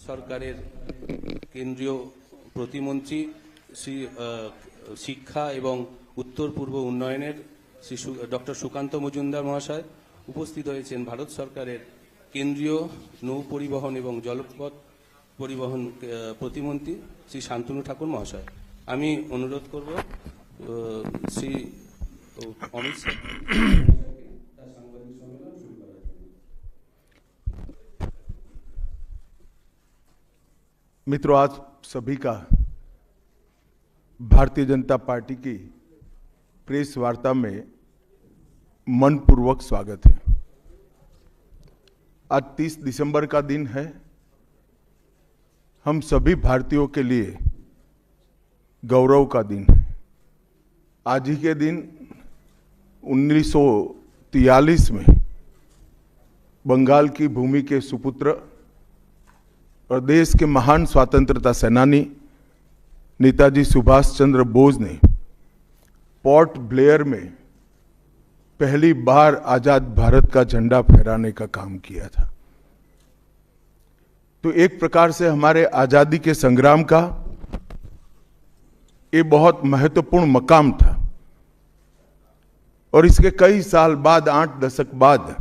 সরকারের কেন্দ্রীয় প্রতিমন্ত্রী শ্রী শিক্ষা এবং উত্তর পূর্ব উন্নয়নের শ্রী ডক্টর সুকান্ত মজুমদার মহাশয় উপস্থিত হয়েছেন ভারত সরকারের কেন্দ্রীয় নৌ পরিবহন এবং জলপথ পরিবহন প্রতিমন্ত্রী শ্রী শান্তনু ঠাকুর মহাশয়। আমি অনুরোধ করব শ্রী অমিত শাহ मित्रों, आज सभी का भारतीय जनता पार्टी की प्रेस वार्ता में मनपूर्वक स्वागत है। आज 30 दिसंबर का दिन है। हम सभी भारतीयों के लिए गौरव का दिन है। आज ही के दिन 1943 में बंगाल की भूमि के सुपुत्र और देश के महान स्वतंत्रता सेनानी नेताजी सुभाष चंद्र बोस ने पोर्ट ब्लेयर में पहली बार आजाद भारत का झंडा फहराने का काम किया था। तो एक प्रकार से हमारे आजादी के संग्राम का ये बहुत महत्वपूर्ण मकाम था। और इसके कई साल बाद, 8 दशक बाद,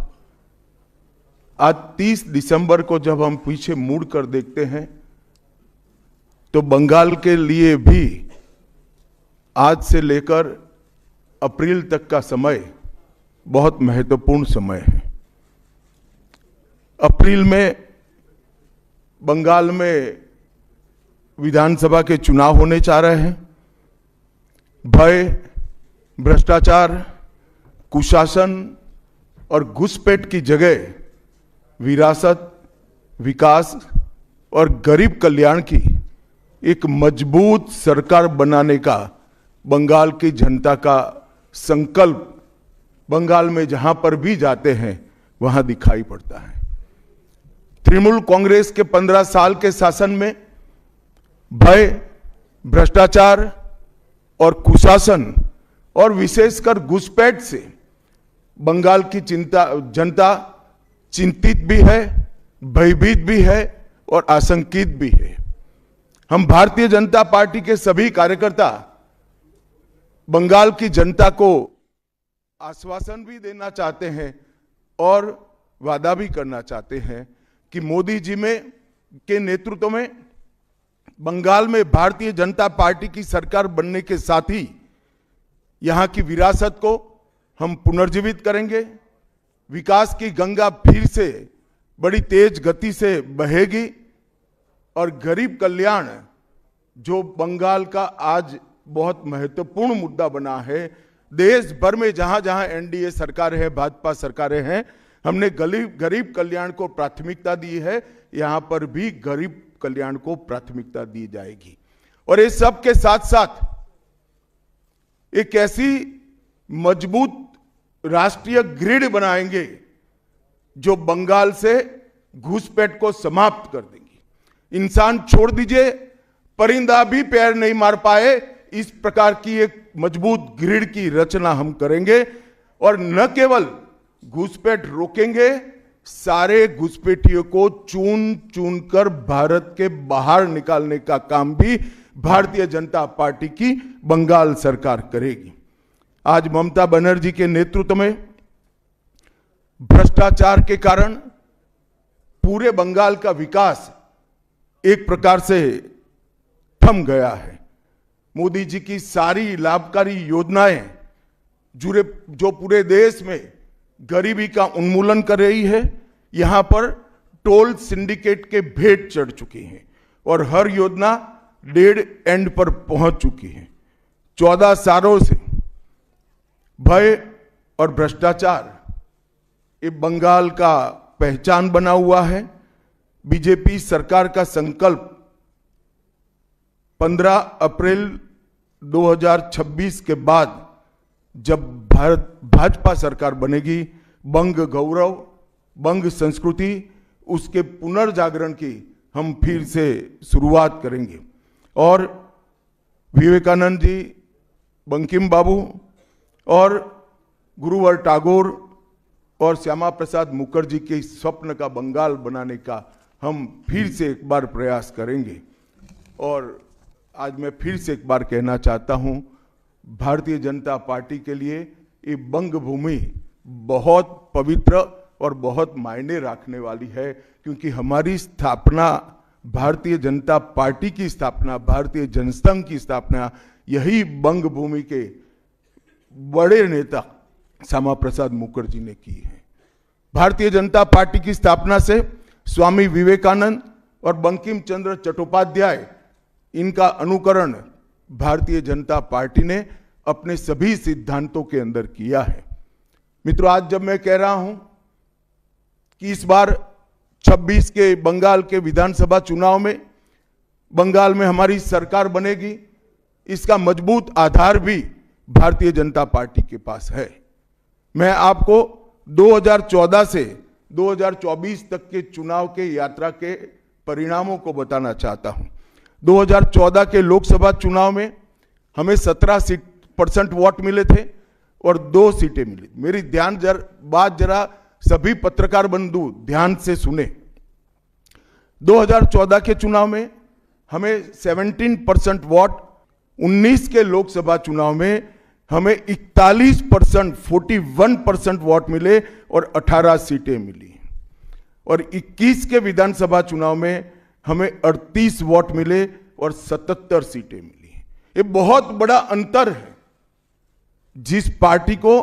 आज 30 दिसंबर को जब हम पीछे मुड़कर देखते हैं तो बंगाल के लिए भी आज से लेकर अप्रैल तक का समय बहुत महत्वपूर्ण समय है। अप्रैल में बंगाल में विधानसभा के चुनाव होने जा रहे हैं। भय, भ्रष्टाचार, कुशासन और घुसपैठ की जगह विरासत, विकास और गरीब कल्याण की एक मजबूत सरकार बनाने का बंगाल की जनता का संकल्प बंगाल में जहां पर भी जाते हैं वहां दिखाई पड़ता है। तृणमूल कांग्रेस के 15 साल के शासन में भय, भ्रष्टाचार और कुशासन और विशेषकर घुसपैठ से बंगाल की जनता चिंतित भी है, भयभीत भी है और आशंकित भी है। हम भारतीय जनता पार्टी के सभी कार्यकर्ता बंगाल की जनता को आश्वासन भी देना चाहते हैं और वादा भी करना चाहते हैं कि मोदी जी के नेतृत्व में बंगाल में भारतीय जनता पार्टी की सरकार बनने के साथ ही यहां की विरासत को हम पुनर्जीवित करेंगे। विकास की गंगा फिर से बड़ी तेज गति से बहेगी और गरीब कल्याण, जो बंगाल का आज बहुत महत्वपूर्ण मुद्दा बना है, देश भर में जहां जहां एनडीए सरकार है, भाजपा सरकारें हैं, हमने गरीब कल्याण को प्राथमिकता दी है। यहां पर भी गरीब कल्याण को प्राथमिकता दी जाएगी। और इस सब के साथ साथ एक ऐसी मजबूत राष्ट्रीय ग्रिड बनाएंगे जो बंगाल से घुसपैठ को समाप्त कर देंगी। इंसान छोड़ दीजिए, परिंदा भी पैर नहीं मार पाए, इस प्रकार की एक मजबूत ग्रिड की रचना हम करेंगे। और न केवल घुसपैठ रोकेंगे, सारे घुसपैठियों को चुन चुन कर भारत के बाहर निकालने का काम भी भारतीय जनता पार्टी की बंगाल सरकार करेगी। आज ममता बनर्जी के नेतृत्व में भ्रष्टाचार के कारण पूरे बंगाल का विकास एक प्रकार से थम गया है। मोदी जी की सारी लाभकारी योजनाएं जो पूरे देश में गरीबी का उन्मूलन कर रही है, यहां पर टोल सिंडिकेट के भेंट चढ़ चुकी हैं और हर योजना डेड एंड पर पहुंच चुकी है। 14 सालों से भय और भ्रष्टाचार ये बंगाल का पहचान बना हुआ है। बीजेपी सरकार का संकल्प 15 अप्रैल 2026 के बाद जब भाजपा सरकार बनेगी, बंग गौरव, बंग संस्कृति, उसके पुनर्जागरण की हम फिर से शुरुआत करेंगे। और विवेकानंद जी, बंकिम बाबू और गुरुवर टैगोर और श्यामा प्रसाद मुखर्जी के स्वप्न का बंगाल बनाने का हम फिर से एक बार प्रयास करेंगे। और आज मैं फिर से एक बार कहना चाहता हूं, भारतीय जनता पार्टी के लिए ये बंग भूमि बहुत पवित्र और बहुत मायने रखने वाली है, क्योंकि हमारी स्थापना, भारतीय जनता पार्टी की स्थापना, भारतीय जनसंघ की स्थापना यही बंग भूमि के बड़े नेता श्यामा प्रसाद मुखर्जी ने की है। भारतीय जनता पार्टी की स्थापना से स्वामी विवेकानंद और बंकिम चंद्र चट्टोपाध्याय, इनका अनुकरण भारतीय जनता पार्टी ने अपने सभी सिद्धांतों के अंदर किया है। मित्रों, आज जब मैं कह रहा हूं कि इस बार 26 के बंगाल के विधानसभा चुनाव में बंगाल में हमारी सरकार बनेगी, इसका मजबूत आधार भी भारतीय जनता पार्टी के पास है। मैं आपको 2014 से 2024 तक के चुनाव के यात्रा के परिणामों को बताना चाहता हूं। 2014 के लोकसभा चुनाव में हमें 17% वोट मिले थे और 2 सीटें मिली। मेरी बात जरा सभी पत्रकार बंधु ध्यान से सुने। 2014 के चुनाव में हमें 17% वोट, 19 के लोकसभा चुनाव में हमें 41% वोट मिले और 18 सीटें मिली। और 21 के विधानसभा चुनाव में हमें 38 वोट मिले और 77 सीटें मिली। ये बहुत बड़ा अंतर है। जिस पार्टी को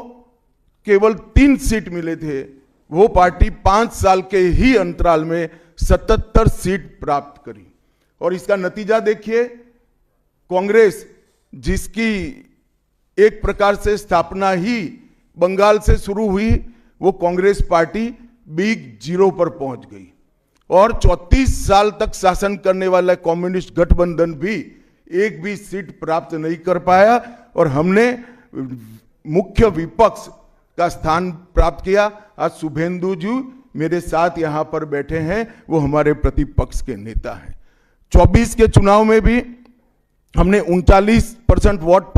केवल 3 सीट मिले थे, वो पार्टी 5 साल के ही अंतराल में 77 सीट प्राप्त करी। और इसका नतीजा देखिए, कांग्रेस, जिसकी एक प्रकार से स्थापना ही बंगाल से शुरू हुई, वो कांग्रेस पार्टी बिग जीरो पर पहुंच गई। और 34 साल तक शासन करने वाला कम्युनिस्ट गठबंधन भी एक भी सीट प्राप्त नहीं कर पाया और हमने मुख्य विपक्ष का स्थान प्राप्त किया। आज शुभेंदु जी मेरे साथ यहां पर बैठे हैं, वो हमारे प्रतिपक्ष के नेता हैं। 24 के चुनाव में भी हमने 39% वोट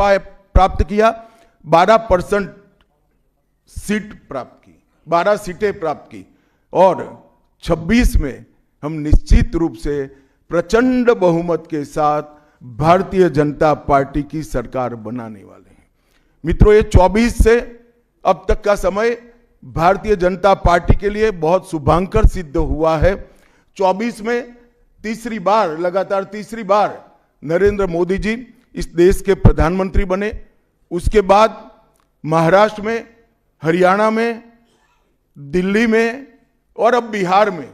प्राप्त किया, 12% सीट प्राप्त की, 12 सीटें प्राप्त की। और 26 में हम निश्चित रूप से प्रचंड बहुमत के साथ भारतीय जनता पार्टी की सरकार बनाने वाले हैं। मित्रों, ये 24 से अब तक का समय भारतीय जनता पार्टी के लिए बहुत शुभांकर सिद्ध हुआ है। 24 में लगातार तीसरी बार नरेंद्र मोदी जी इस देश के प्रधानमंत्री बने। उसके बाद महाराष्ट्र में, हरियाणा में, दिल्ली में और अब बिहार में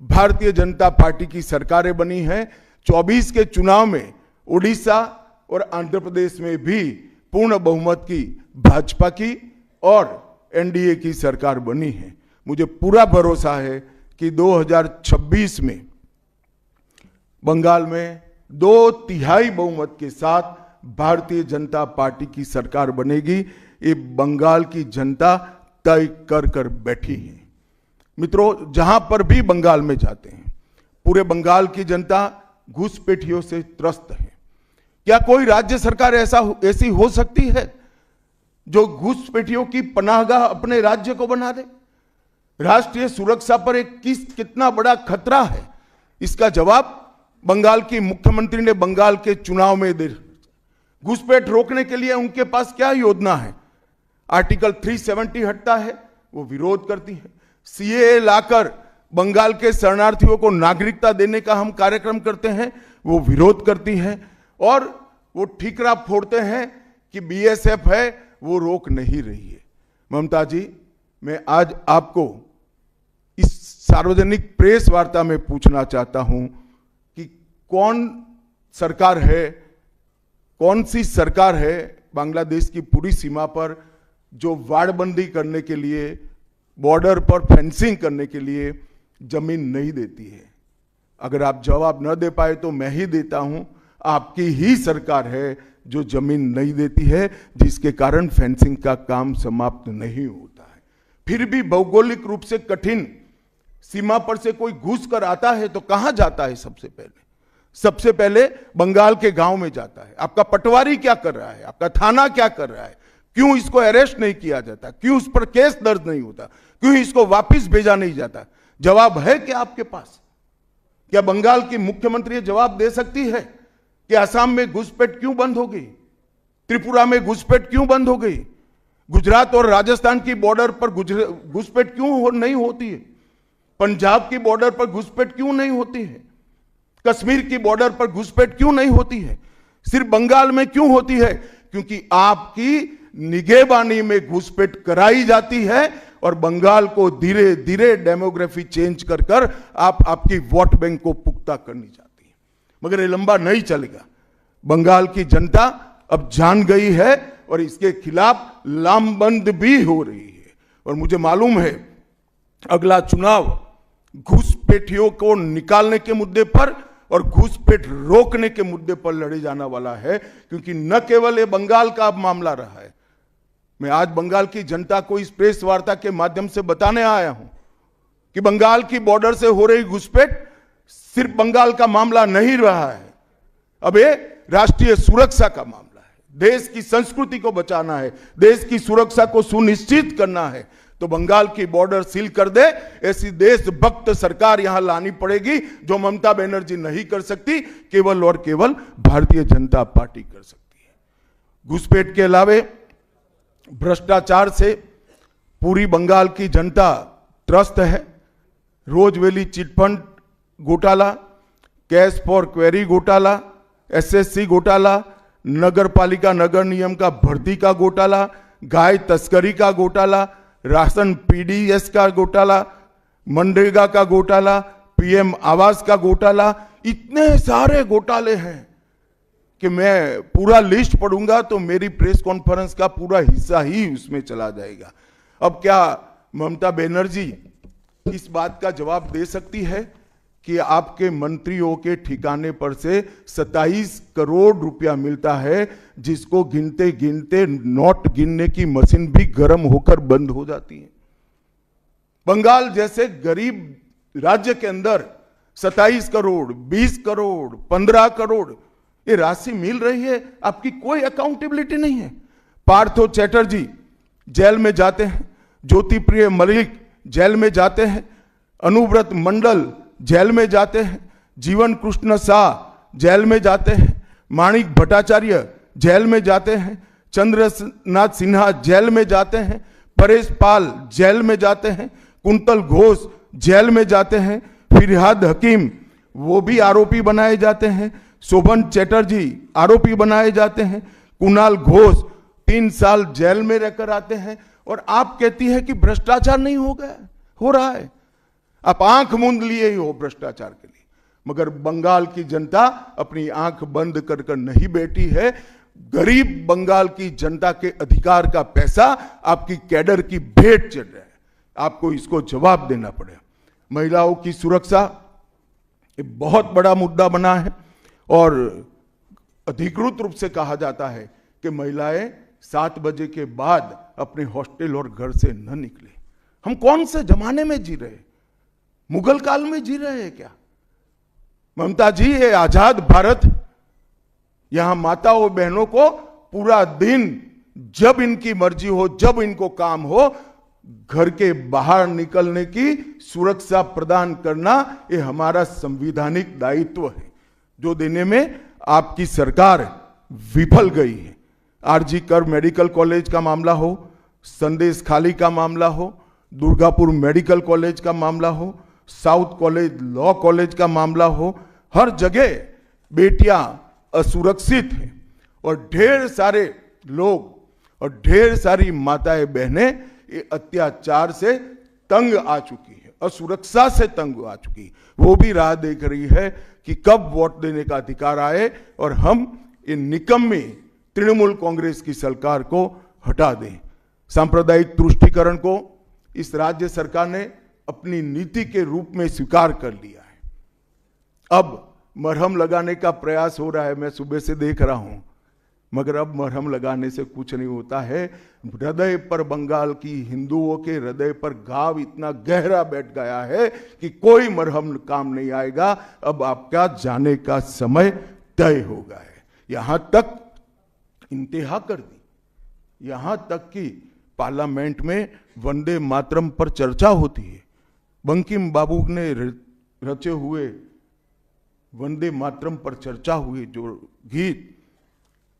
भारतीय जनता पार्टी की सरकारें बनी हैं। 24 के चुनाव में उड़ीसा और आंध्र प्रदेश में भी पूर्ण बहुमत की भाजपा की और एनडीए की सरकार बनी है। मुझे पूरा भरोसा है कि 2026 में बंगाल में 2/3 बहुमत के साथ भारतीय जनता पार्टी की सरकार बनेगी। ये बंगाल की जनता तय कर बैठी है। मित्रों, जहां पर भी बंगाल में जाते हैं, पूरे बंगाल की जनता घुसपैठियों से त्रस्त है। क्या कोई राज्य सरकार ऐसी हो सकती है जो घुसपैठियों की पनाहगाह अपने राज्य को बना दे? राष्ट्रीय सुरक्षा पर एक कितना बड़ा खतरा है, इसका जवाब बंगाल की मुख्यमंत्री ने बंगाल के चुनाव में दे। घुसपैठ रोकने के लिए उनके पास क्या योजना है? आर्टिकल 370 हटता है, वो विरोध करती है। सीएए लाकर बंगाल के शरणार्थियों को नागरिकता देने का हम कार्यक्रम करते हैं, वो विरोध करती है। और वो ठीकरा फोड़ते हैं कि बीएसएफ है, वो रोक नहीं रही है। ममता जी, मैं आज आपको इस सार्वजनिक प्रेस वार्ता में पूछना चाहता हूं कि कौन सी सरकार है बांग्लादेश की पूरी सीमा पर जो वाड़बंदी करने के लिए, बॉर्डर पर फेंसिंग करने के लिए जमीन नहीं देती है? अगर आप जवाब न दे पाए तो मैं ही देता हूं। आपकी ही सरकार है जो जमीन नहीं देती है, जिसके कारण फेंसिंग का काम समाप्त नहीं होता है। फिर भी भौगोलिक रूप से कठिन सीमा पर से कोई घुस कर आता है तो कहां जाता है? सबसे पहले बंगाल के गांव में जाता है। आपका पटवारी क्या कर रहा है? आपका थाना क्या कर रहा है? क्यों इसको अरेस्ट नहीं किया जाता? क्यों उस पर केस दर्ज नहीं होता? क्यों इसको वापस भेजा नहीं जाता? जवाब है क्या आपके पास? क्या बंगाल की मुख्यमंत्री ये जवाब दे सकती है कि असम में घुसपैठ क्यों बंद हो गई, त्रिपुरा में घुसपैठ क्यों बंद हो गई, गुजरात और राजस्थान की बॉर्डर पर घुसपैठ क्यों नहीं होती है, पंजाब की बॉर्डर पर घुसपैठ क्यों नहीं होती है, कश्मीर की बॉर्डर पर घुसपैठ क्यों नहीं होती है, सिर्फ बंगाल में क्यों होती है? क्योंकि आपकी निगहबानी में घुसपैठ कराई जाती है और बंगाल को धीरे धीरे डेमोग्राफी चेंज कर कर आपकी वोट बैंक को पुख्ता करनी चाहती है। मगर ये लंबा नहीं चलेगा। बंगाल की जनता अब जान गई है और इसके खिलाफ लामबंद भी हो रही है। और मुझे मालूम है अगला चुनाव घुसपैठियों को निकालने के मुद्दे पर और घुसपैठ रोकने के मुद्दे पर लड़े जाने वाला है, क्योंकि न केवल ये बंगाल का अब मामला रहा है। मैं आज बंगाल की जनता को इस प्रेस वार्ता के माध्यम से बताने आया हूं कि बंगाल की बॉर्डर से हो रही घुसपैठ सिर्फ बंगाल का मामला नहीं रहा है, अब ये राष्ट्रीय सुरक्षा का मामला है। देश की संस्कृति को बचाना है, देश की सुरक्षा को सुनिश्चित करना है, तो बंगाल की बॉर्डर सील कर दे, ऐसी देशभक्त सरकार यहां लानी पड़ेगी जो ममता बनर्जी नहीं कर सकती, केवल और केवल भारतीय जनता पार्टी कर सकती है। घुसपैठ के अलावे भ्रष्टाचार से पूरी बंगाल की जनता त्रस्त है। रोजवेली चिटफंड घोटाला, कैश फॉर क्वेरी घोटाला, एसएससी घोटाला, नगर पालिका नगर नियम का भर्ती का घोटाला, गाय तस्करी का घोटाला, राशन पीडीएस का घोटाला, मनरेगा का घोटाला, पीएम आवास का घोटाला, इतने सारे घोटाले हैं कि मैं पूरा लिस्ट पढ़ूंगा तो मेरी प्रेस कॉन्फ्रेंस का पूरा हिस्सा ही उसमें चला जाएगा। अब क्या ममता बनर्जी इस बात का जवाब दे सकती है कि आपके मंत्रियों के ठिकाने पर से 27 करोड़ रुपया मिलता है, जिसको गिनते गिनते नोट गिनने की मशीन भी गर्म होकर बंद हो जाती है। बंगाल जैसे गरीब राज्य के अंदर 27 करोड़, 20 करोड़, 15 करोड़ ये राशि मिल रही है, आपकी कोई अकाउंटेबिलिटी नहीं है। पार्थो चैटर्जी जेल में जाते हैं, ज्योति प्रिय मलिक जेल में जाते हैं, अनुव्रत मंडल जेल में जाते हैं, जीवन कृष्ण शाह जेल में जाते हैं, माणिक भट्टाचार्य जेल में जाते हैं, चंद्रनाथ सिन्हा जेल में जाते हैं, परेश पाल जेल में जाते हैं, कुंतल घोष जेल में जाते हैं, फिरहाद हकीम वो भी आरोपी बनाए जाते हैं, शोभन चैटर्जी आरोपी बनाए जाते हैं, कुणाल घोष 3 साल जेल में रहकर आते हैं, और आप कहती है कि भ्रष्टाचार नहीं हो गया, हो रहा है। आप आंख मूंद लिए ही हो भ्रष्टाचार के लिए, मगर बंगाल की जनता अपनी आंख बंद कर कर नहीं बैठी है। गरीब बंगाल की जनता के अधिकार का पैसा आपकी कैडर की भेंट चढ़ रहा है, आपको इसको जवाब देना पड़ेगा। महिलाओं की सुरक्षा ये बहुत बड़ा मुद्दा बना है और अधिकृत रूप से कहा जाता है कि महिलाएं 7 बजे के बाद अपने हॉस्टल और घर से न निकले। हम कौन से जमाने में जी रहे, मुगल काल में जी रहे हैं क्या? ममता जी, ये आजाद भारत, यहां माताओं बहनों को पूरा दिन जब इनकी मर्जी हो, जब इनको काम हो, घर के बाहर निकलने की सुरक्षा प्रदान करना ये हमारा संवैधानिक दायित्व है, जो देने में आपकी सरकार विफल गई है। आरजी कर मेडिकल कॉलेज का मामला हो, संदेश खाली का मामला हो, दुर्गापुर मेडिकल कॉलेज का मामला हो, साउथ कॉलेज लॉ कॉलेज का मामला हो, हर जगह बेटियां असुरक्षित हैं और ढेर सारे लोग और ढेर सारी माताएं बहनें ये अत्याचार से तंग आ चुकी है, असुरक्षा से तंग आ चुकी है। वो भी राह देख रही है कि कब वोट देने का अधिकार आए और हम इन निकम्मी तृणमूल कांग्रेस की सरकार को हटा दें। सांप्रदायिक तुष्टीकरण को इस राज्य सरकार ने अपनी नीति के रूप में स्वीकार कर लिया है। अब मरहम लगाने का प्रयास हो रहा है, मैं सुबह से देख रहा हूं, मगर अब मरहम लगाने से कुछ नहीं होता है। हृदय पर, बंगाल की हिंदुओं के हृदय पर घाव इतना गहरा बैठ गया है कि कोई मरहम काम नहीं आएगा। अब आपका जाने का समय तय हो गया है। यहां तक इंतहा कर दी, यहां तक कि पार्लियामेंट में वंदे मातरम पर चर्चा होती है। बंकिम बाबू ने रचे हुए वंदे मातरम पर चर्चा हुई, जो गीत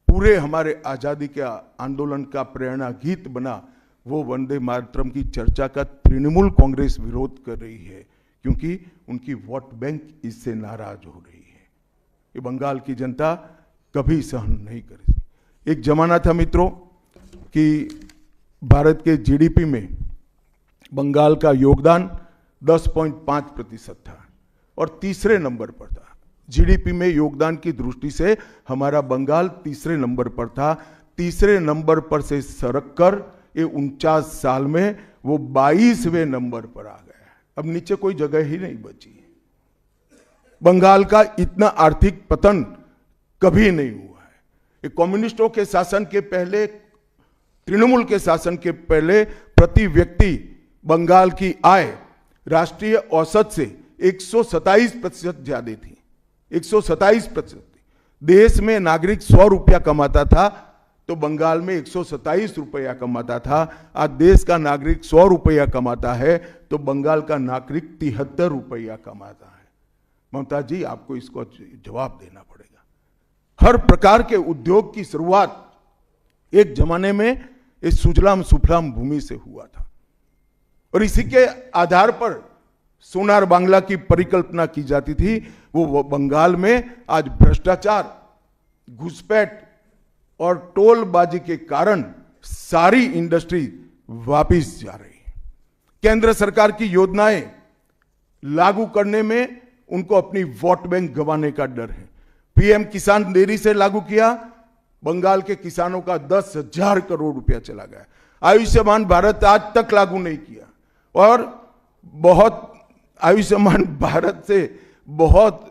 पूरे हमारे आजादी के आंदोलन का प्रेरणा गीत बना, वो वंदे मातरम की चर्चा का तृणमूल कांग्रेस विरोध कर रही है, क्योंकि उनकी वोट बैंक इससे नाराज हो रही है। ये बंगाल की जनता कभी सहन नहीं करेगी। एक जमाना था मित्रों कि भारत के जीडीपी में बंगाल का योगदान 10.5% था और तीसरे नंबर पर था। जीडीपी में योगदान की दृष्टि से हमारा बंगाल तीसरे नंबर पर था। तीसरे नंबर पर से सरक कर ये 49 साल में वो 22वें नंबर पर आ गया। अब नीचे कोई जगह ही नहीं बची। बंगाल का इतना आर्थिक पतन कभी नहीं हुआ है। ये कम्युनिस्टों के शासन के पहले, तृणमूल के शासन के पहले प्रति व्यक्ति बंगाल की आय राष्ट्रीय औसत से 127% ज्यादा थी। 127%। देश में नागरिक 100 रुपया कमाता था तो बंगाल में 127 रुपया कमाता था। आज देश का नागरिक 100 रुपया कमाता है तो बंगाल का नागरिक 73 रुपया कमाता है। ममता जी, आपको इसको जवाब देना पड़ेगा। हर प्रकार के उद्योग की शुरुआत एक जमाने में इस सुजलाम सुफलाम भूमि से हुआ था और इसी के आधार पर सोनार बांग्ला की परिकल्पना की जाती थी। वो बंगाल में आज भ्रष्टाचार, घुसपैठ और टोलबाजी के कारण सारी इंडस्ट्री वापिस जा रही है। केंद्र सरकार की योजनाएं लागू करने में उनको अपनी वोट बैंक गंवाने का डर है। पीएम किसान देरी से लागू किया, बंगाल के किसानों का 10,000 करोड़ रुपया चला गया। आयुष्मान भारत आज तक लागू नहीं किया और बहुत आयुष्मान भारत से बहुत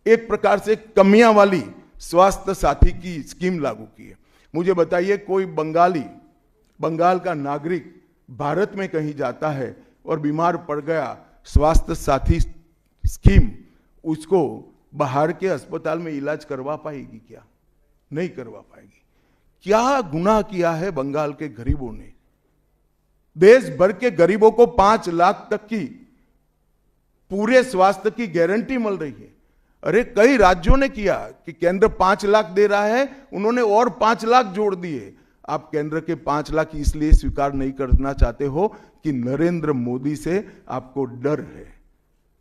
एक प्रकार से कमियां वाली स्वास्थ्य साथी की स्कीम लागू की है। मुझे बताइए, कोई बंगाल का नागरिक भारत में कहीं जाता है और बीमार पड़ गया, स्वास्थ्य साथी स्कीम उसको बाहर के अस्पताल में इलाज करवा पाएगी क्या? नहीं करवा पाएगी। क्या गुनाह किया है बंगाल के गरीबों ने? देश भर के गरीबों को 5 लाख तक की पूरे स्वास्थ्य की गारंटी मिल रही है। अरे कई राज्यों ने किया कि केंद्र 5 लाख दे रहा है, उन्होंने और 5 लाख जोड़ दिए। आप केंद्र के 5 लाख इसलिए स्वीकार नहीं करना चाहते हो कि नरेंद्र मोदी से आपको डर है।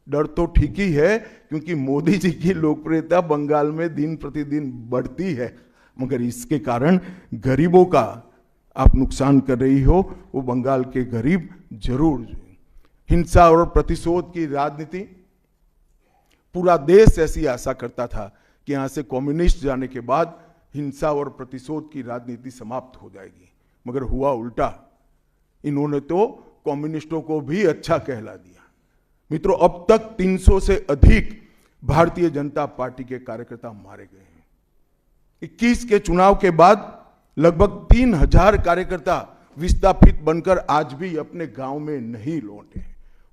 डर तो ठीक ही है, क्योंकि मोदी जी की लोकप्रियता बंगाल में दिन प्रतिदिन बढ़ती है, मगर इसके कारण गरीबों का आप नुकसान कर रही हो। वो बंगाल के गरीब जरूर। हिंसा और प्रतिशोध की राजनीति, पूरा देश ऐसी आशा करता था कि यहां से कम्युनिस्ट जाने के बाद हिंसा और प्रतिशोध की राजनीति समाप्त हो जाएगी, मगर हुआ उल्टा। इन्होंने तो कम्युनिस्टों को भी अच्छा कहला दिया। मित्रों, अब तक 300 से अधिक भारतीय जनता पार्टी के कार्यकर्ता मारे गए हैं। 21 के चुनाव के बाद लगभग 3000 कार्यकर्ता विस्थापित बनकर आज भी अपने गांव में नहीं लौटे।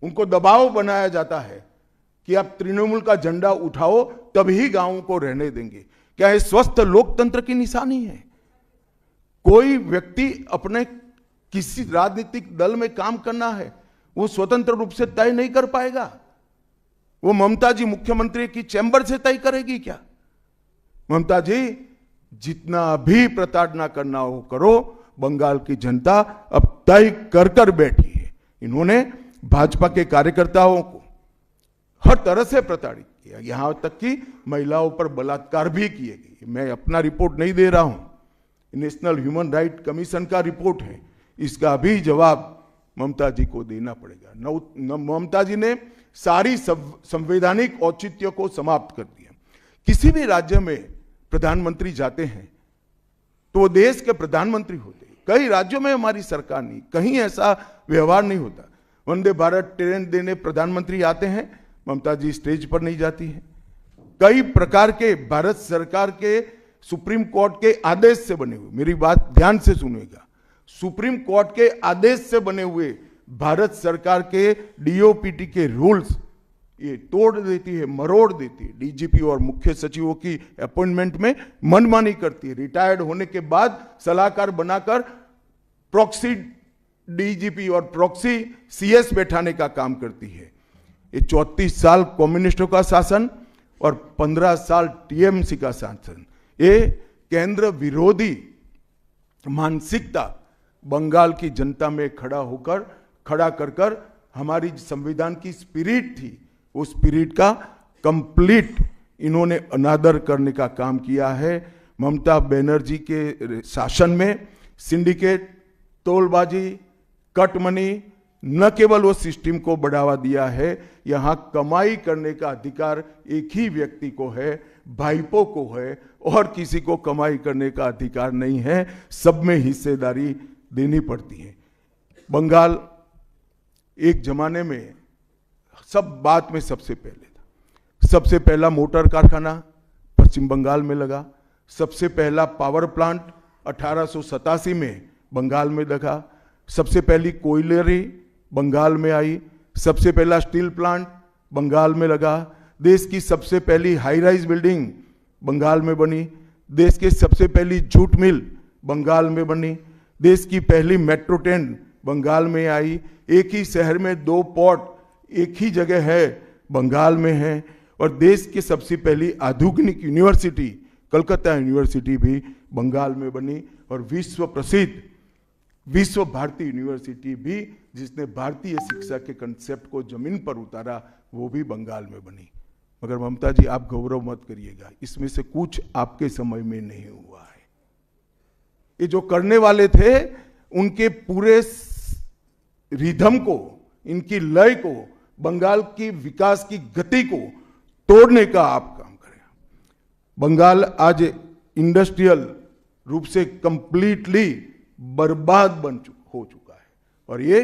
उनको दबाव बनाया जाता है कि आप तृणमूल का झंडा उठाओ तभी गांवों को रहने देंगे। क्या ये स्वस्थ लोकतंत्र की निशानी है? कोई व्यक्ति अपने किसी राजनीतिक दल में काम करना है, वो स्वतंत्र रूप से तय नहीं कर पाएगा। वो ममता जी मुख्यमंत्री की चैम्बर से तय करेगी क्या? ममता जी, जितना भी प्रताड़ना करना हो करो, बंगाल की जनता अब तय कर कर बैठी है। इन्होंने भाजपा के कार्यकर्ताओं को हर तरह से प्रताड़ित किया, यहां तक कि महिलाओं पर बलात्कार भी किए गए। मैं अपना रिपोर्ट नहीं दे रहा हूं, नेशनल ह्यूमन राइट कमीशन का रिपोर्ट है। इसका भी जवाब ममता जी को देना पड़ेगा। ममता जी ने सारी संवैधानिक औचित्य को समाप्त कर दिया। किसी भी राज्य में प्रधानमंत्री जाते हैं तो वो देश के प्रधानमंत्री होते हैं। कई राज्यों में हमारी सरकार नहीं, कहीं ऐसा व्यवहार नहीं होता। वंदे भारत ट्रेन देने प्रधानमंत्री आते हैं, ममता जी स्टेज पर नहीं जाती है। कई प्रकार के भारत सरकार के सुप्रीम कोर्ट के आदेश से बने हुए, मेरी बात ध्यान से सुनिएगा, सुप्रीम कोर्ट के आदेश से बने हुए भारत सरकार के डीओपीटी के रूल्स ये तोड़ देती है, मरोड़ देती है। डीजीपी और मुख्य सचिवों की अपॉइंटमेंट में मनमानी करती है। रिटायर्ड होने के बाद सलाहकार बनाकर प्रॉक्सी डीजीपी और प्रॉक्सी सीएस बैठाने का काम करती है। ये 34 साल कम्युनिस्टों का शासन और 15 साल टीएमसी का शासन, ये केंद्र विरोधी मानसिकता बंगाल की जनता में खड़ा कर कर हमारी संविधान की स्पिरिट थी, उस स्पिरिट का कंप्लीट इन्होंने अनादर करने का काम किया है। ममता बनर्जी के शासन में सिंडिकेट, तोलबाजी, कट मनी, न केवल वो सिस्टम को बढ़ावा दिया है, यहां कमाई करने का अधिकार एक ही व्यक्ति को है, भाईपों को है, और किसी को कमाई करने का अधिकार नहीं है। सब में हिस्सेदारी देनी पड़ती है। बंगाल एक जमाने में सब बात में सबसे पहले था। सबसे पहला मोटर कारखाना पश्चिम बंगाल में लगा, सबसे पहला पावर प्लांट 1887 में बंगाल में लगा, सबसे पहली कोयलरी बंगाल में आई, सबसे पहला स्टील प्लांट बंगाल में लगा, देश की सबसे पहली हाई राइज बिल्डिंग बंगाल में बनी, देश की सबसे पहली जूट मिल बंगाल में बनी, देश की पहली मेट्रो ट्रेन बंगाल में आई, एक ही शहर में 2 पोर्ट एक ही जगह है बंगाल में है, और देश की सबसे पहली आधुनिक यूनिवर्सिटी कलकत्ता यूनिवर्सिटी भी बंगाल में बनी, और विश्व प्रसिद्ध विश्व भारती यूनिवर्सिटी भी, जिसने भारतीय शिक्षा के कंसेप्ट को जमीन पर उतारा, वो भी बंगाल में बनी। मगर ममता जी, आप गौरव मत करिएगा, इसमें से कुछ आपके समय में नहीं हुआ है। ये जो करने वाले थे, उनके पूरे रिदम को, इनकी लय को, बंगाल की विकास की गति को तोड़ने का आप काम करें। बंगाल आज इंडस्ट्रियल रूप से कंप्लीटली बर्बाद हो चुका है, और ये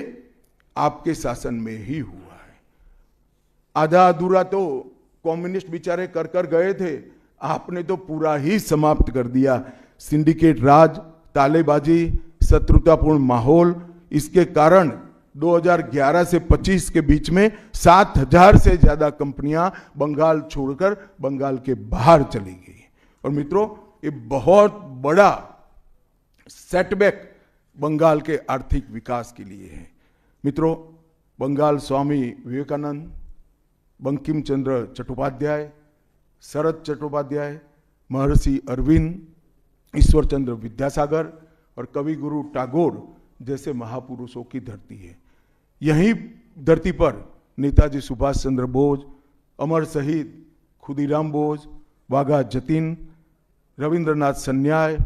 आपके शासन में ही हुआ है। आधा अधूरा तो कम्युनिस्ट बेचारे कर गए थे, आपने तो पूरा ही समाप्त कर दिया। सिंडिकेट राज, तालेबाजी, शत्रुतापूर्ण माहौल, इसके कारण 2011 से 25 के बीच में 7000 से ज्यादा कंपनियां बंगाल छोड़कर बंगाल के बाहर चली गई। और मित्रों, ये बहुत बड़ा सेटबैक बंगाल के आर्थिक विकास के लिए है। मित्रों, बंगाल स्वामी विवेकानंद, बंकिम चंद्र चट्टोपाध्याय, शरद चट्टोपाध्याय, महर्षि अरविंद, ईश्वर चंद्र विद्यासागर और कवि गुरु टैगोर जैसे महापुरुषों की धरती है। यही धरती पर नेताजी सुभाष चंद्र बोस, अमर शहीद खुदीराम बोस, वाघा जतीन, रविंद्रनाथ सन्याल,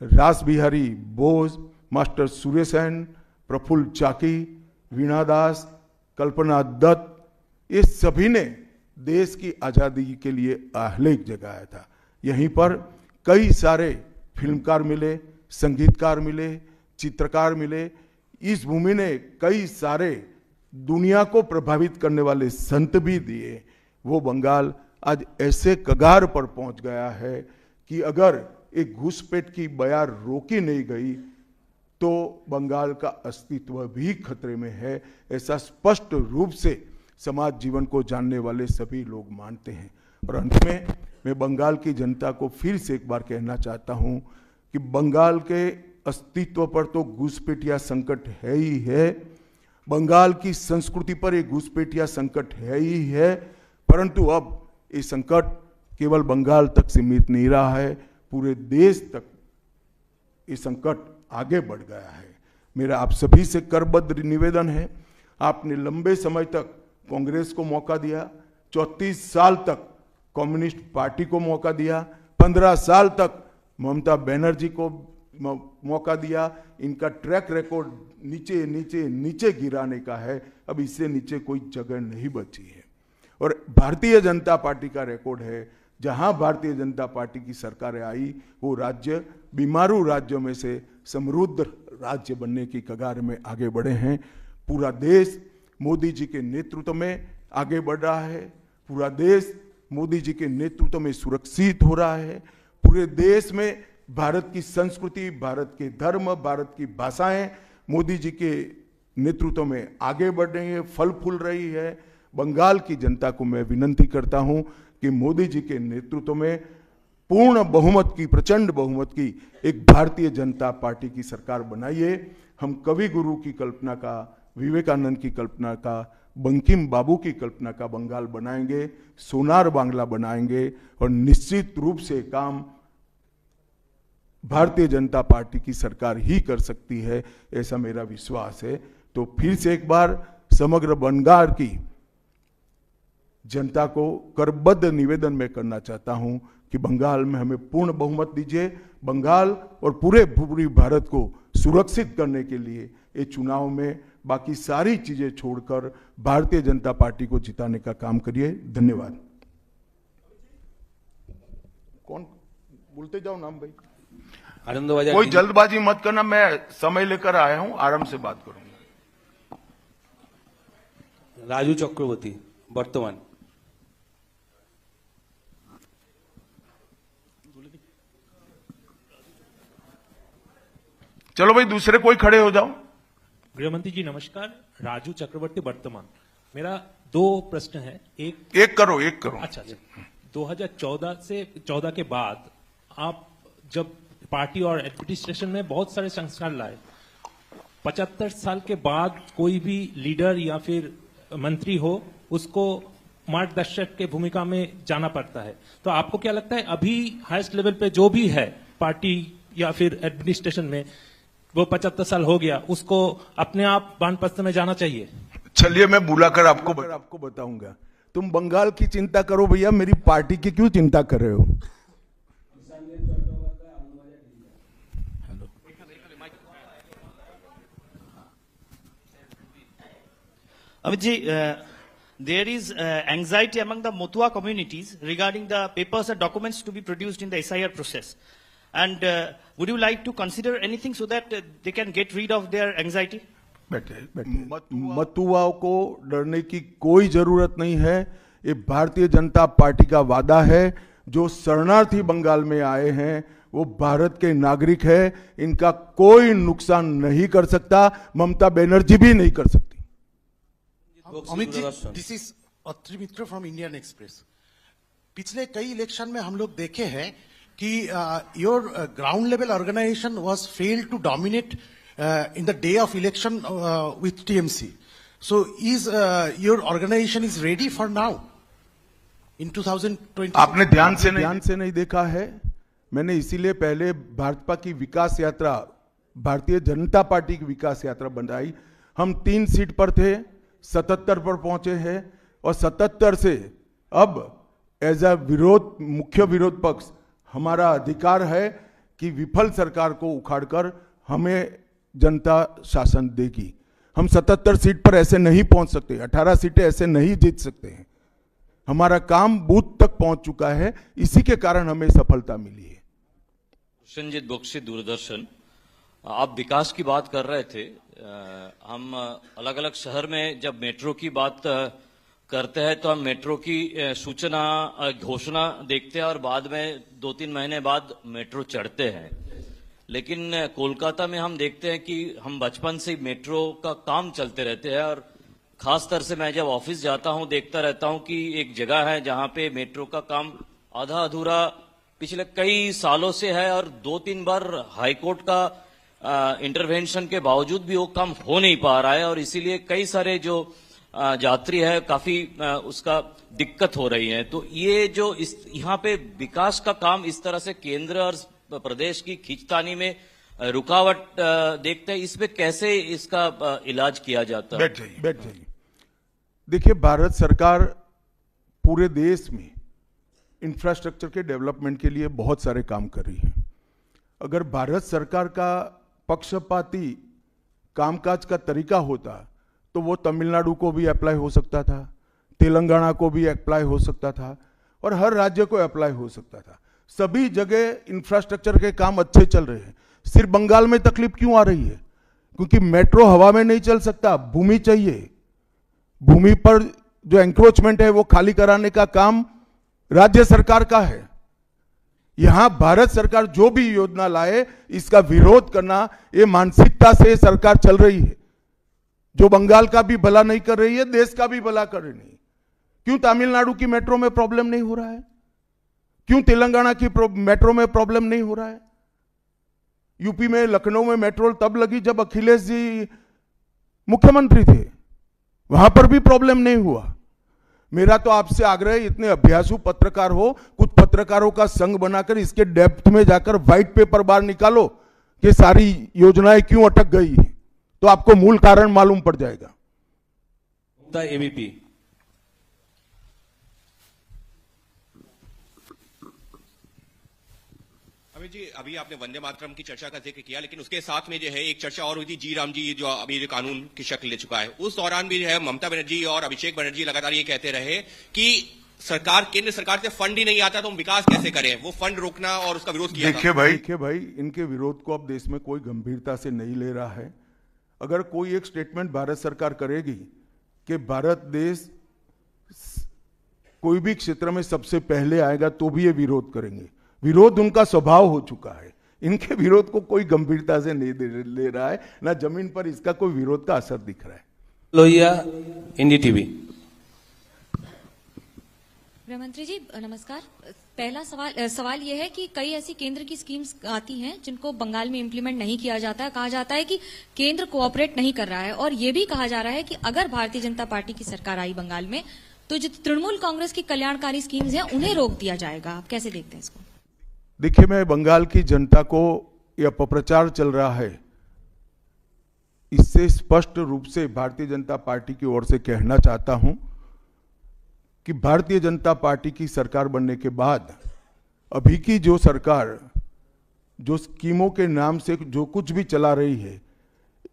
रास बिहारी बोस, मास्टर सुरेशन, प्रफुल्ल चाकी, वीणा दास, कल्पना दत्त, ये सभी ने देश की आज़ादी के लिए आह्लेख जगाया था। यहीं पर कई सारे फिल्मकार मिले, संगीतकार मिले, चित्रकार मिले। इस भूमि ने कई सारे दुनिया को प्रभावित करने वाले संत भी दिए। वो बंगाल आज ऐसे कगार पर पहुंच गया है कि अगर एक घुसपैठ की बयार रोकी नहीं गई तो बंगाल का अस्तित्व भी खतरे में है। ऐसा स्पष्ट रूप से समाज जीवन को जानने वाले सभी लोग मानते हैं। और अंत में मैं बंगाल की जनता को फिर से एक बार कहना चाहता हूं कि बंगाल के अस्तित्व पर तो घुसपैठिया संकट है ही है, बंगाल की संस्कृति पर एक घुसपैठिया संकट है ही है, परंतु अब ये संकट केवल बंगाल तक सीमित नहीं रहा है, पूरे देश तक ये संकट आगे बढ़ गया है। मेरा आप सभी से करबद्ध निवेदन है, आपने लंबे समय तक कांग्रेस को मौका दिया, 34 साल तक कम्युनिस्ट पार्टी को मौका दिया, 15 साल तक ममता बनर्जी को मौका दिया। इनका ट्रैक रिकॉर्ड नीचे नीचे नीचे गिराने का है, अब इससे नीचे कोई जगह नहीं बची है। और भारतीय जनता पार्टी का रिकॉर्ड है, जहां भारतीय जनता पार्टी की सरकारें आई वो राज्य बीमारू राज्यों में से समृद्ध राज्य बनने की कगार में आगे बढ़े हैं। पूरा देश मोदी जी के नेतृत्व में आगे बढ़ रहा है, पूरा देश मोदी जी के नेतृत्व में सुरक्षित हो रहा है। पूरे देश में भारत की संस्कृति, भारत के धर्म, भारत की भाषाएं मोदी जी के नेतृत्व में आगे बढ़ रही है, फल फूल रही है। बंगाल की जनता को मैं विनती करता हूं कि मोदी जी के नेतृत्व में पूर्ण बहुमत की, प्रचंड बहुमत की एक भारतीय जनता पार्टी की सरकार बनाइए। हम कवि गुरु की कल्पना का, विवेकानंद की कल्पना का बंकिम बाबू की कल्पना का बंगाल बनाएंगे, सोनार बांग्ला बनाएंगे और निश्चित रूप से काम भारतीय जनता पार्टी की सरकार ही कर सकती है, ऐसा मेरा विश्वास है। तो फिर से एक बार समग्र बंगाल की जनता को करबद्ध निवेदन में करना चाहता हूं कि बंगाल में हमें पूर्ण बहुमत दीजिए। बंगाल और पूरी भारत को सुरक्षित करने के लिए ये चुनाव में बाकी सारी चीजें छोड़कर भारतीय जनता पार्टी को जिताने का काम करिए। धन्यवाद। कौन बोलते जाओ नाम भाई? आनंदबाजार कोई जल्दबाजी मत करना, मैं समय लेकर आया हूं, आराम से बात करूंगा। राजू चक्रवर्ती बर्तमान। चलो भाई दूसरे कोई खड़े हो जाओ। गृहमंत्री जी नमस्कार, राजू चक्रवर्ती वर्तमान। मेरा दो प्रश्न है। एक करो। अच्छा 2014 के बाद आप जब पार्टी और एडमिनिस्ट्रेशन में बहुत सारे संस्कार लाए, 75 साल के बाद कोई भी लीडर या फिर मंत्री हो उसको मार्गदर्शक के भूमिका में जाना पड़ता है। तो आपको क्या लगता है अभी हाईएस्ट लेवल पे जो भी है पार्टी या फिर एडमिनिस्ट्रेशन में, वो 75 साल हो गया, उसको अपने आप वानप्रस्थ में जाना चाहिए? चलिए मैं बुलाकर आपको बताऊंगा। तुम बंगाल की चिंता करो भैया, मेरी पार्टी की क्यों चिंता कर रहे हो? Amit ji, there is anxiety among the Motua communities regarding the papers and documents to be produced in the SIR process. And would you like to consider anything so that they can get rid of their anxiety? बैठे। मतुआओं को डरने की कोई जरूरत नहीं है। ये Bharatiya Janata party का वादा है। जो शरणार्थी बंगाल में आए हैं वो भारत के नागरिक है, इनका कोई नुकसान नहीं कर सकता, ममता बनर्जी भी नहीं कर सकती। Amit ji, this is Atri Mitra from Indian Express. पिछले कई इलेक्शन में हम लोग देखे हैं कि your ground level organisation was failed to dominate in the day of election with TMC. So is your organization is ready for now in 2020? आपने ध्यान से नहीं देखा है। मैंने इसीलिए पहले भाजपा की विकास यात्रा, भारतीय जनता पार्टी की विकास यात्रा बनाई। हम 3 सीट पर थे, 77 पर पहुंचे हैं और 77 से अब एज अ मुख्य विरोध पक्ष हमारा अधिकार है कि विफल सरकार को उखाड़कर हमें जनता शासन देगी। हम 77 सीट पर ऐसे नहीं पहुंच सकते, 18 सीटें ऐसे नहीं जीत सकते हैं। हमारा काम बूथ तक पहुंच चुका है, इसी के कारण हमें सफलता मिली है। प्रसन्नजीत बख्शी, दूरदर्शन। आप विकास की बात कर रहे थे। हम अलग अलग शहर में जब मेट्रो की बात करते हैं तो हम मेट्रो की सूचना घोषणा देखते हैं और बाद में 2-3 महीने बाद मेट्रो चढ़ते हैं। लेकिन कोलकाता में हम देखते हैं कि हम बचपन से मेट्रो का काम चलते रहते हैं और खास तौर से मैं जब ऑफिस जाता हूं देखता रहता हूं कि एक जगह है जहां पे मेट्रो का काम आधा अधूरा पिछले कई सालों से है और 2-3 बार हाईकोर्ट का इंटरवेंशन के बावजूद भी वो काम हो नहीं पा रहा है और इसीलिए कई सारे जो यात्री है काफी उसका दिक्कत हो रही है। तो ये जो यहाँ पे विकास का काम इस तरह से केंद्र और प्रदेश की खींचतानी में रुकावट देखते हैं, इसमें कैसे इसका इलाज किया जाता है? बैठ जाइए। देखिए, भारत सरकार पूरे देश में इंफ्रास्ट्रक्चर के डेवलपमेंट के लिए बहुत सारे काम कर रही है। अगर भारत सरकार का पक्षपाती कामकाज का तरीका होता तो वो तमिलनाडु को भी अप्लाई हो सकता था, तेलंगाना को भी अप्लाई हो सकता था और हर राज्य को अप्लाई हो सकता था। सभी जगह इंफ्रास्ट्रक्चर के काम अच्छे चल रहे हैं। सिर्फ बंगाल में तकलीफ क्यों आ रही है? क्योंकि मेट्रो हवा में नहीं चल सकता, भूमि चाहिए। भूमि पर जो एंक्रोचमेंट है वो खाली कराने का काम राज्य सरकार का है। यहां भारत सरकार जो भी योजना लाए इसका विरोध करना, ये मानसिकता से सरकार चल रही है जो बंगाल का भी भला नहीं कर रही है, देश का भी भला कर रही नहीं। क्यों तमिलनाडु की मेट्रो में प्रॉब्लम नहीं हो रहा है? क्यों तेलंगाना की मेट्रो में प्रॉब्लम नहीं हो रहा है? यूपी में लखनऊ में मेट्रो तब लगी जब अखिलेश जी मुख्यमंत्री थे। वहां पर भी प्रॉब्लम नहीं हुआ। मेरा तो आपसे आग्रह है, इतने अभ्यासु पत्रकार हो, कुछ पत्रकारों का संघ बनाकर इसके डेप्थ में जाकर व्हाइट पेपर बाहर निकालो कि सारी योजनाएं क्यों अटक गई, तो आपको मूल कारण मालूम पड़ जाएगा। एबीपी। अमित जी, अभी आपने वंदे मातरम की चर्चा का जिक्र किया, लेकिन उसके साथ में जो है एक चर्चा और हुई थी, जी राम जी जो अभी जो कानून की शक्ल ले चुका है, उस दौरान भी जो है ममता बनर्जी और अभिषेक बनर्जी लगातार ये कहते रहे कि सरकार, केंद्र सरकार से फंड ही नहीं आता तो हम विकास कैसे करें, वो फंड रोकना और उसका विरोध किया। देखिए भाई, इनके विरोध को अब देश में कोई गंभीरता से नहीं ले रहा है। अगर कोई एक स्टेटमेंट भारत सरकार करेगी कि भारत देश कोई भी क्षेत्र में सबसे पहले आएगा, तो भी ये विरोध करेंगे। विरोध उनका स्वभाव हो चुका है। इनके विरोध को कोई गंभीरता से नहीं ले रहा है, ना जमीन पर इसका कोई विरोध का असर दिख रहा है। लोहिया, एनडीटीवी। गृहमंत्री जी नमस्कार। पहला सवाल यह है कि कई ऐसी केंद्र की स्कीम्स आती हैं जिनको बंगाल में इम्प्लीमेंट नहीं किया जाता है। कहा जाता है कि केंद्र कोऑपरेट नहीं कर रहा है, और ये भी कहा जा रहा है कि अगर भारतीय जनता पार्टी की सरकार आई बंगाल में तो जो तृणमूल कांग्रेस की कल्याणकारी स्कीम्स हैं उन्हें रोक दिया जाएगा। आप कैसे देखते हैं इसको? देखिए, मैं बंगाल की जनता को यह अपप्रचार चल रहा है, इससे स्पष्ट रूप से भारतीय जनता पार्टी की ओर से कहना चाहता हूं कि भारतीय जनता पार्टी की सरकार बनने के बाद अभी की जो सरकार जो स्कीमों के नाम से जो कुछ भी चला रही है,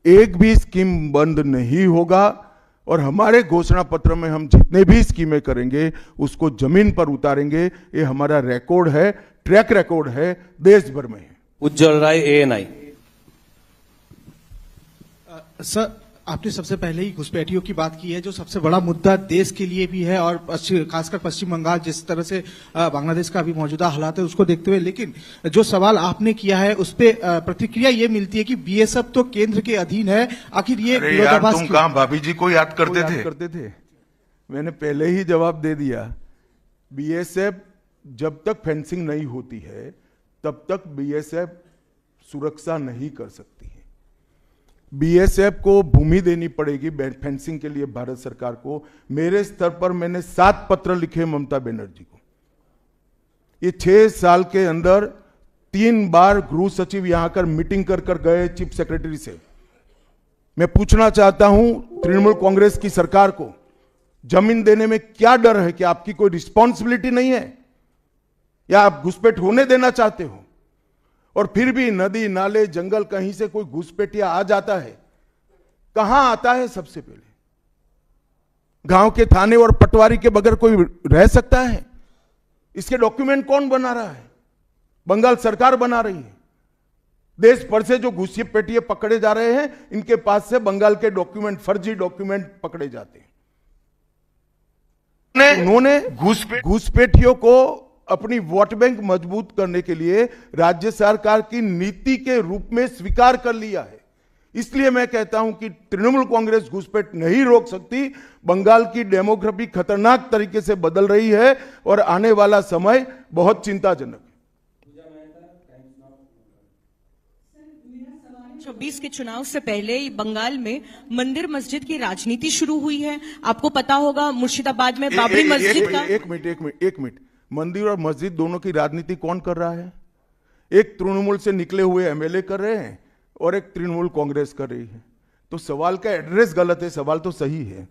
एक भी स्कीम बंद नहीं होगा, और हमारे घोषणा पत्र में हम जितने भी स्कीमें करेंगे उसको जमीन पर उतारेंगे। ये हमारा रिकॉर्ड है, ट्रैक रिकॉर्ड है, देश भर में है। उज्जवल राय, एएनआई। सर, आपने सबसे पहले ही घुसपैठियों की बात की है, जो सबसे बड़ा मुद्दा देश के लिए भी है, और खासकर पश्चिम बंगाल जिस तरह से बांग्लादेश का अभी मौजूदा हालात है उसको देखते हुए। लेकिन जो सवाल आपने किया है उस पे प्रतिक्रिया ये मिलती है कि बीएसएफ तो केंद्र के अधीन है, आखिर ये विरोधाभास तुम कहां भाभी जी को याद करते थे? मैंने पहले ही जवाब दे दिया। बीएसएफ जब तक फेंसिंग नहीं होती है तब तक बीएसएफ सुरक्षा नहीं कर सकती है। बीएसएफ को भूमि देनी पड़ेगी फेंसिंग के लिए भारत सरकार को। मेरे स्तर पर मैंने 7 पत्र लिखे ममता बनर्जी को। ये 6 साल के अंदर 3 बार गृह सचिव यहां आकर मीटिंग कर गए चीफ सेक्रेटरी से। मैं पूछना चाहता हूं तृणमूल कांग्रेस की सरकार को, जमीन देने में क्या डर है? कि आपकी कोई रिस्पॉन्सिबिलिटी नहीं है, या आप घुसपैठ होने देना चाहते हो? और फिर भी नदी नाले जंगल कहीं से कोई घुसपैठिया आ जाता है, कहां आता है? सबसे पहले गांव के थाने और पटवारी के बगैर कोई रह सकता है? इसके डॉक्यूमेंट कौन बना रहा है? बंगाल सरकार बना रही है। देश भर से जो घुसपैठिए पकड़े जा रहे हैं, इनके पास से बंगाल के डॉक्यूमेंट, फर्जी डॉक्यूमेंट पकड़े जाते हैं। उन्होंने घुसपैठियों को अपनी वोट बैंक मजबूत करने के लिए राज्य सरकार की नीति के रूप में स्वीकार कर लिया है। इसलिए मैं कहता हूं कि तृणमूल कांग्रेस घुसपैठ नहीं रोक सकती। बंगाल की डेमोग्राफी खतरनाक तरीके से बदल रही है और आने वाला समय बहुत चिंताजनक है। 2024 के चुनाव से पहले बंगाल में मंदिर मस्जिद की राजनीति शुरू हुई है। आपको पता होगा मुर्शिदाबाद में बाबरी मस्जिद का। एक मिनट, मंदिर और मस्जिद दोनों की राजनीति कौन कर रहा है? एक तृणमूल से निकले हुए एमएलए कर रहे हैं और एक तृणमूल कांग्रेस कर रही है। तो सवाल का एड्रेस गलत है, सवाल तो सही है।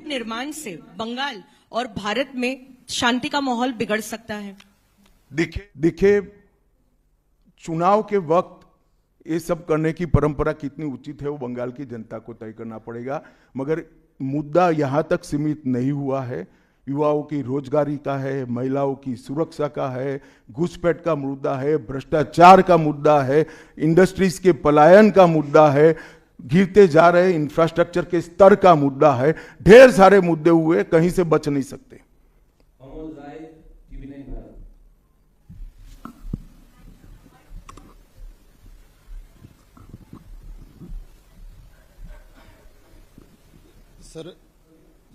निर्माण से बंगाल और भारत में शांति का माहौल बिगड़ सकता है। देखिए, चुनाव के वक्त ये सब करने की परंपरा कितनी उचित है वो बंगाल की जनता को तय करना पड़ेगा, मगर मुद्दा यहां तक सीमित नहीं हुआ है। युवाओं की रोजगारी का है, महिलाओं की सुरक्षा का है, घुसपैठ का मुद्दा है, भ्रष्टाचार का मुद्दा है, इंडस्ट्रीज के पलायन का मुद्दा है, गिरते जा रहे इंफ्रास्ट्रक्चर के स्तर का मुद्दा है। ढेर सारे मुद्दे हुए, कहीं से बच नहीं सकते।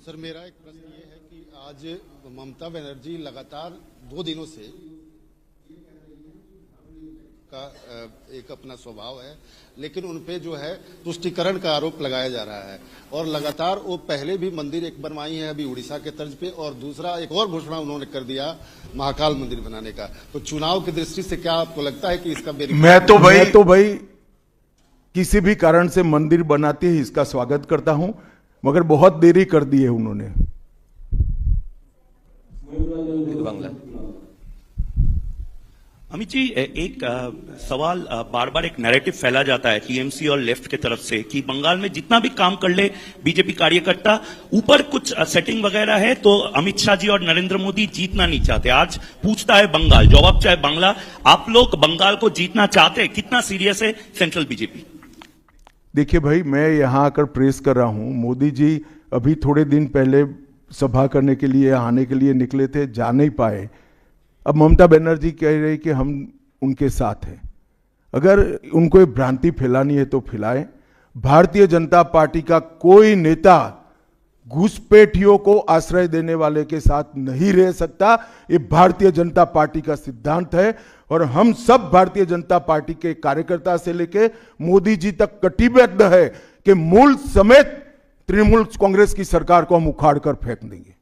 सर मेरा एक प्रश्न ये है कि आज ममता बनर्जी लगातार 2 दिनों से का एक अपना स्वभाव है, लेकिन उन पे जो है तुष्टीकरण का आरोप लगाया जा रहा है। और लगातार वो पहले भी मंदिर एक बनवाई है अभी उड़ीसा के तर्ज पे, और दूसरा एक और घोषणा उन्होंने कर दिया महाकाल मंदिर बनाने का। तो चुनाव की दृष्टि से क्या आपको लगता है कि इसका मैं तो भाई किसी भी कारण से मंदिर बनाते ही इसका स्वागत करता हूं, मगर बहुत देरी कर दी है उन्होंने। बांग्ला। अमित जी, एक सवाल बार बार एक नैरेटिव फैला जाता है टीएमसी और लेफ्ट के तरफ से कि बंगाल में जितना भी काम कर ले बीजेपी कार्यकर्ता, ऊपर कुछ सेटिंग वगैरह है तो अमित शाह जी और नरेंद्र मोदी जीतना नहीं चाहते। आज पूछता है बंगाल, जवाब चाहे बांग्ला, आप लोग बंगाल को जीतना चाहते हैं? कितना सीरियस है सेंट्रल बीजेपी? देखिए भाई, मैं यहां आकर प्रेस कर रहा हूं। मोदी जी अभी थोड़े दिन पहले सभा करने के लिए आने के लिए निकले थे, जा नहीं पाए। अब ममता बनर्जी कह रही कि हम उनके साथ हैं। अगर उनको ये भ्रांति फैलानी है तो फैलाएं। भारतीय जनता पार्टी का कोई नेता घुसपैठियों को आश्रय देने वाले के साथ नहीं रह सकता। ये भारतीय जनता पार्टी का सिद्धांत है और हम सब भारतीय जनता पार्टी के कार्यकर्ता से लेके मोदी जी तक कटिबद्ध है कि मूल समेत तृणमूल कांग्रेस की सरकार को हम उखाड़ कर फेंक देंगे।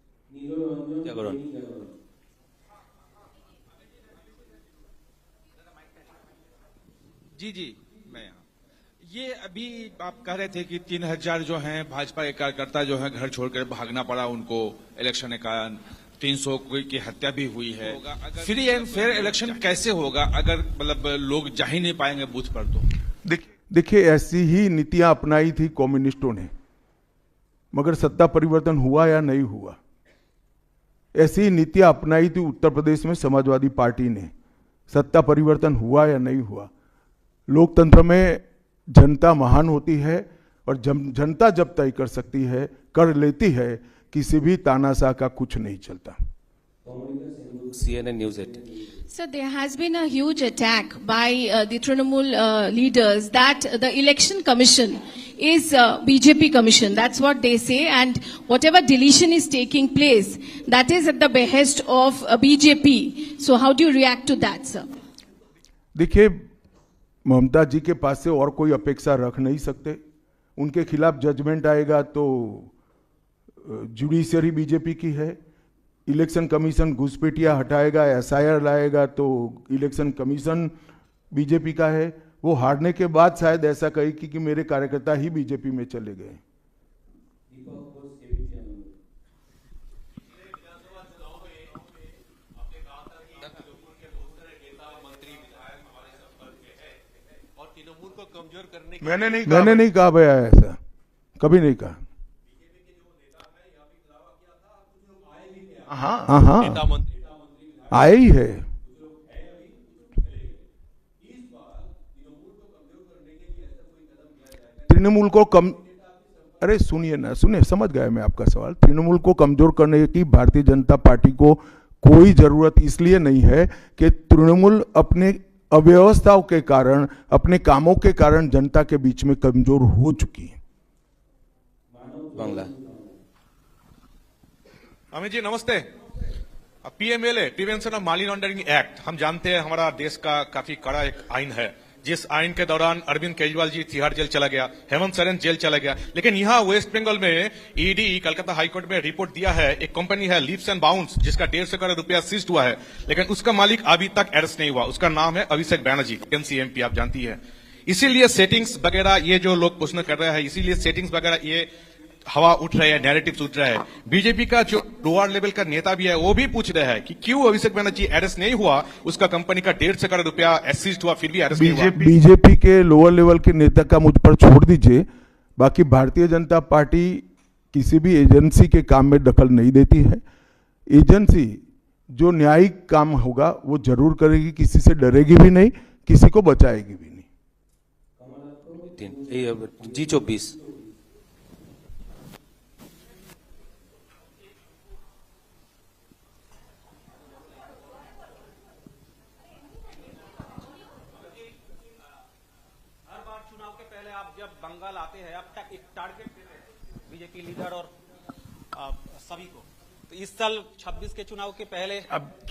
जी मैं यहाँ, ये अभी आप कह रहे थे कि 3000 जो हैं भाजपा के कार्यकर्ता जो हैं घर छोड़कर भागना पड़ा उनको इलेक्शन के कारण, 300 की हत्या भी हुई है। फ्री एंड फेयर इलेक्शन कैसे होगा अगर मतलब लोग जा ही नहीं पाएंगे बूथ पर? तो देखिए, ऐसी ही नीतियां अपनाई थी कम्युनिस्टों ने, मगर सत्ता परिवर्तन हुआ या नहीं हुआ। ऐसी ही नीतियां अपनाई थी उत्तर प्रदेश में समाजवादी पार्टी ने, सत्ता परिवर्तन हुआ या नहीं हुआ। लोकतंत्र में जनता महान होती है और जनता जब तय कर सकती है, कर लेती है, किसी भी तानाशाह का कुछ नहीं चलता। CNN News 18. So there has been a huge attack by the Trinamool leaders that the election commission is BJP commission. That's what they say, and whatever deletion is taking place, that is at the behest of BJP. So how do you react to that, sir? देखिए, ममता जी के पास से और कोई अपेक्षा रख नहीं सकते। उनके खिलाफ जजमेंट आएगा तो जुडिशरी बीजेपी की है, इलेक्शन कमीशन घुसपैठिया हटाएगा, SIR लाएगा तो इलेक्शन कमीशन बीजेपी का है। वो हारने के बाद शायद ऐसा कहे कि मेरे कार्यकर्ता ही बीजेपी में चले गए। मैंने नहीं कहा भैया, ऐसा कभी नहीं कहा। हाँ, आए ही है। तृणमूल को अरे सुनिए ना, समझ गया मैं आपका सवाल। तृणमूल को कमजोर करने की भारतीय जनता पार्टी को कोई जरूरत इसलिए नहीं है कि तृणमूल अपने अव्यवस्थाओं के कारण, अपने कामों के कारण जनता के बीच में कमजोर हो चुकी है। बांग्ला। अमित जी नमस्ते। PMLA prevention of money laundering act, हम जानते हैं हमारा देश का काफी कड़ा एक आइन है, जिस आइन के दौरान अरविंद केजरीवाल जी तिहाड़ जेल चला गया, हेमंत सोरेन जेल चला गया। लेकिन यहाँ वेस्ट बंगाल में ED कलकत्ता हाईकोर्ट में रिपोर्ट दिया है, एक कंपनी है लीप्स एंड बाउंड्स जिसका 150 करोड़ रुपया सीज्ड हुआ है, लेकिन उसका मालिक अभी तक अरेस्ट नहीं हुआ। उसका नाम है अभिषेक बैनर्जी, NCMP, आप जानती है। इसीलिए सेटिंग्स वगैरह ये जो लोग प्रश्न कर रहे हैं, इसीलिए सेटिंग्स वगैरह ये हवा उठ रही है, नैरेटिव्स उठ रहा है। बीजेपी का जो लोअर लेवल का नेता भी है वो भी पूछ रहे हैं कि क्यों अभिषेक बैनर्जी अरेस्ट नहीं हुआ, उसका कंपनी का 150 करोड़ रुपया सीज्ड हुआ फिर भी अरेस्ट नहीं हुआ। बीजेपी के लोअर लेवल के नेता का मुझ पर छोड़ दीजिए, बाकी भारतीय जनता पार्टी किसी भी एजेंसी के काम में दखल नहीं देती है। एजेंसी जो न्यायिक काम होगा वो जरूर करेगी, किसी से डरेगी भी नहीं, किसी को बचाएगी भी नहीं। G24। बंगाल आते हैं, अब तक एक टारगेट देते हैं बीजेपी लीडर और सभी को, तो इस साल 26 के चुनाव के पहले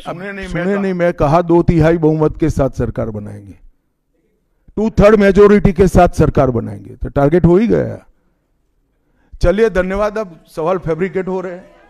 सुने नहीं, मैं कहा 2/3 बहुमत के साथ सरकार बनाएंगे। 2/3 मेजोरिटी के साथ सरकार बनाएंगे, तो टारगेट हो ही गया। चलिए धन्यवाद। अब सवाल फैब्रिकेट हो रहे हैं।